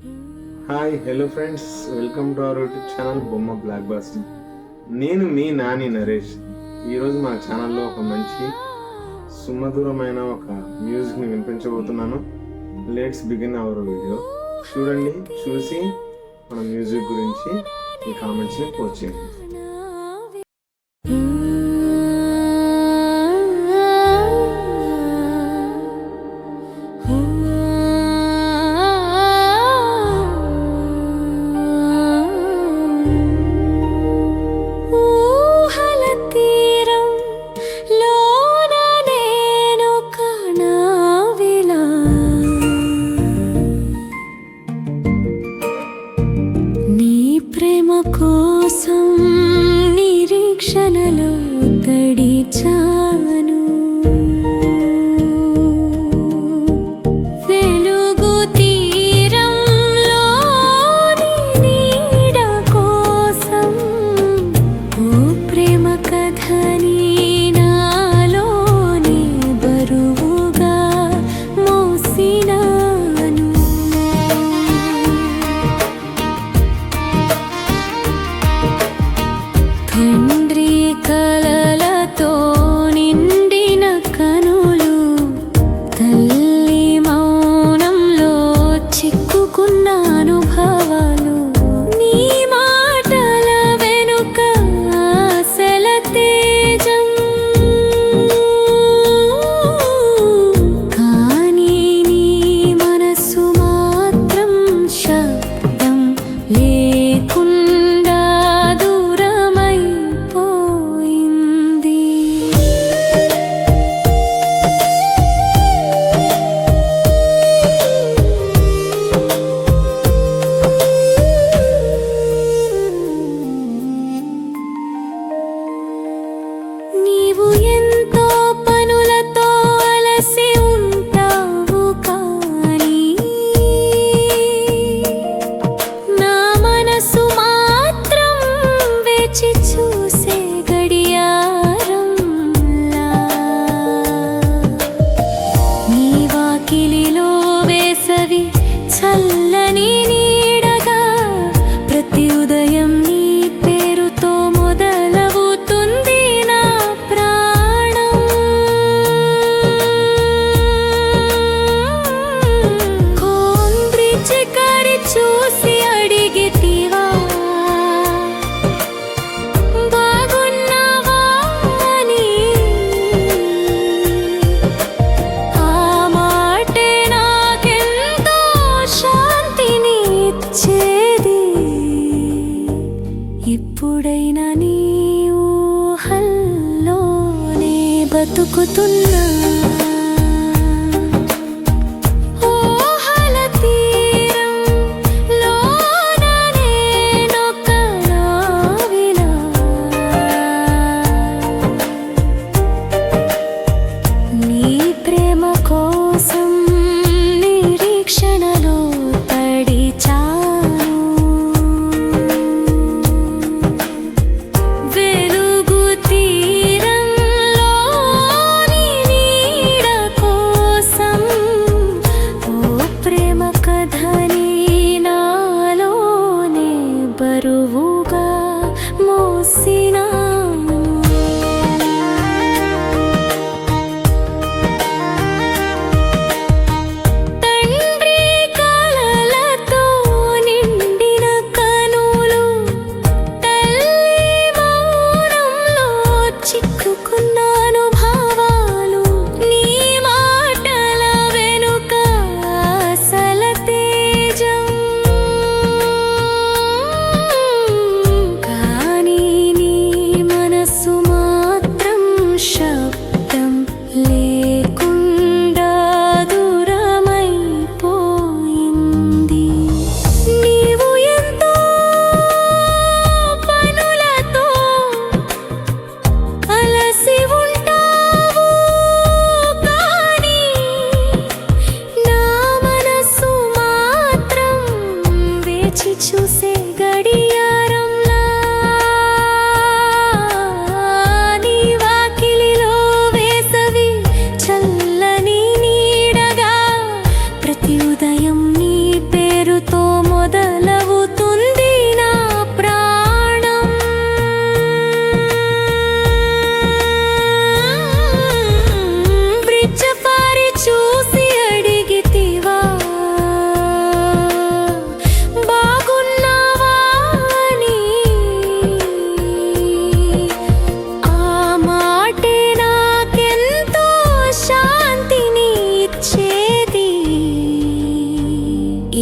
Hi hello friends, welcome to our YouTube channel బొమ్మ black boss. నేను మీ నాని నరేష్. ఈరోజు మా ఛానల్లో ఒక మంచి సుమధురమైన ఒక మ్యూజిక్ని వినిపించబోతున్నాను. Let's begin our video. చూడండి, చూసి మన మ్యూజిక్ గురించి ఈ కామెంట్స్ని పోస్ట్ చేయండి. కోసం నిరీక్షణలో తడిచాను, వెలుగు తీరంలో నీడ కోసం ఓ ప్రేమ కథని నాలోనే బరువుగా మోసినాను. తండ్రి కలలతో నిండిన కనులు, తల్లి మౌనంలో చిక్కుకున్న అనుభవాలు, నీ మాటల వెనుక ఆశల తేజం, కానీ నీ మనసు మాత్రం శబ్దం లేకుండా నీవు ఎంతో పనులతో అలసి ఉంటావు, కానీ నా మనసు మాత్రం వేచి చూసే గడియారంలా. నీ వాకిలిలో వేసవి చల్లని నీడగా, ప్రతి ఉదయం నీ పేరుతో మొదలవుతుంది నా ప్రాణం. కోంబ్రిడ్జ్ కారి చూసి అడిగితివా, బాగున్నావా అని. ఆ మాటే నాకెంతో శాంతిని ఇచ్చేది. ఎప్పుడైనా నీ ఊహల్లోనే బతుకుతున్నా. ఊహల తీరంలోన నేనొక నావిలా, నీ ప్రేమ కోసం నిరీక్షణలో తడిచాను, వెలుగు తీరంలో నీడ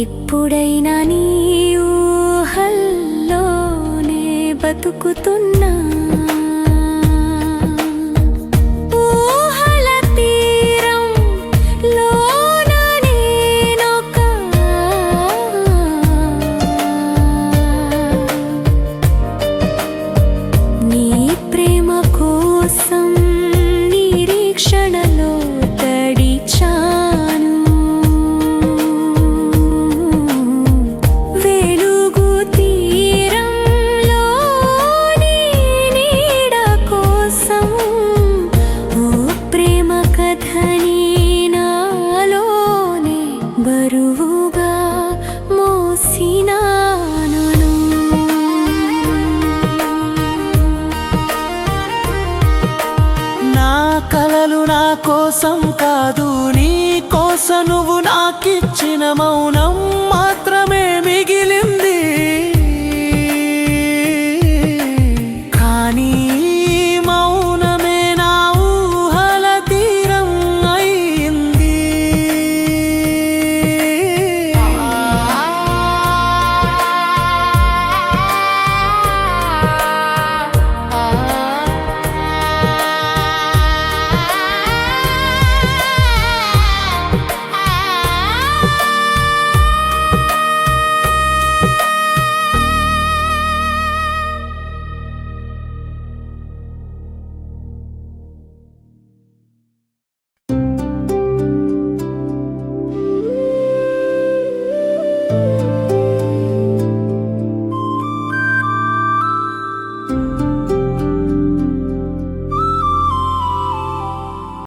ఇప్పుడైనా నీ ఊహల్లోనే బతుకుతున్నా ఊహల తీరంలోన నేనొక నీ ప్రేమ కోసం నిరీక్షణలో తడిచాను వెలుగు తీరంలోని నీడ కోసం ఓ ప్రేమ కథని నాలోనే బరువుగా మోసినాను నా కలలు నా కోసం కాదు, నీ కోసం నువ్వు నాకిచ్చిన మౌనం